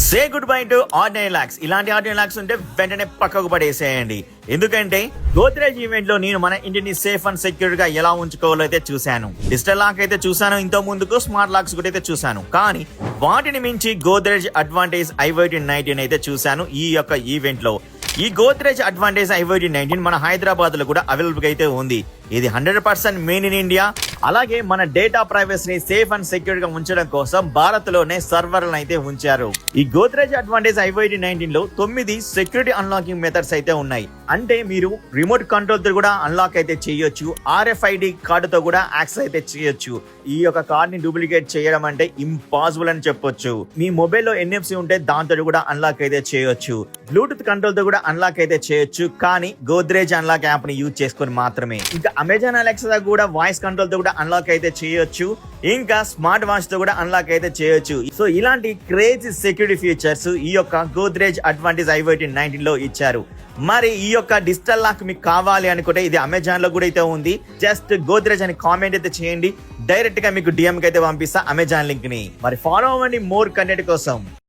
Say good bye to ordinary lakhs. ఇలాంటి ordinary lakhs ఉంటే వెంటనే పక్కకు పడేసేయండి. ఎందుకంటే గోద్రేజ్ ఈవెంట్ లో నేను మన ఇంటిని సేఫ్ అండ్ సెక్యూర్ గా ఎలా ఉంచుకోవాలో అయితే చూశాను. డిజిటల్ లాక్ అయితే చూశాను, ఇంత ముందుకు స్మార్ట్ లాక్స్ కూడా అయితే చూశాను. కానీ వాటిని మించి గోద్రేజ్ అడ్వాంటేజ్ IoT19 అయితే చూశాను ఈ యొక్క ఈవెంట్ లో. ఈ గోద్రేజ్ అడ్వాంటేజ్ IoT19 మన హైదరాబాద్ లో కూడా అవైలబుల్ అయితే ఉంది. ఇది 100% మేడ్ ఇన్ ఇండియా. అలాగే మన డేటా ప్రైవసీని సేఫ్ అండ్ సెక్యూర్ గా ఉంచడం కోసం భారత్ లోనే సర్వర్లను అయితే ఉంచారు. ఈ గోద్రేజ్ అడ్వాంటేజ్ IoT19 లో 9 సెక్యూరిటీ అన్లాకింగ్ మెథడ్స్ అయితే ఉన్నాయి. అంటే మీరు రిమోట్ కంట్రోల్ తో కూడా అన్లాక్ అయితే చేయొచ్చు, RFID కార్డుతో కూడా యాక్సెస్ అయితే చేయొచ్చు. ఈ యొక్క కార్డ్ ని డూప్లికేట్ చేయడం అంటే ఇంపాసిబుల్ అని చెప్పొచ్చు. మీ మొబైల్ లో NFC ఉంటే దాంతో కూడా అన్లాక్ అయితే చేయొచ్చు. బ్లూటూత్ కంట్రోల్ తో కూడా అన్లాక్ అయితే చేయొచ్చు, కానీ గోద్రేజ్ అన్లాక్ యాప్ ని యూజ్ చేసుకొని మాత్రమే. ఇంకా అమెజాన్ అలెక్సా కూడా వాయిస్ కంట్రోల్ తో కూడా అన్లాక్ అయితే చేయొచ్చు. ఇంకా స్మార్ట్ వాచ్ తో కూడా అన్లాక్ అయితే చేయొచ్చు. సో ఇలాంటి క్రేజీ సెక్యూరిటీ ఫీచర్స్ ఈ యొక్క గోద్రేజ్ అడ్వాంటేజ్ IoT19 లో ఇచ్చారు. మరి ఈ యొక్క డిజిటల్ లాక్ మీకు కావాలి అనుకుంటే ఇది అమెజాన్ లో కూడా అయితే ఉంది. జస్ట్ గోద్రేజ్ అని కామెంట్ అయితే చేయండి, డైరెక్ట్ గా మీకు DM కి అయితే పంపిస్తా అమెజాన్ లింక్ ని. మరి ఫాలో అవ్వండి మోర్ కంటెంట్ కోసం.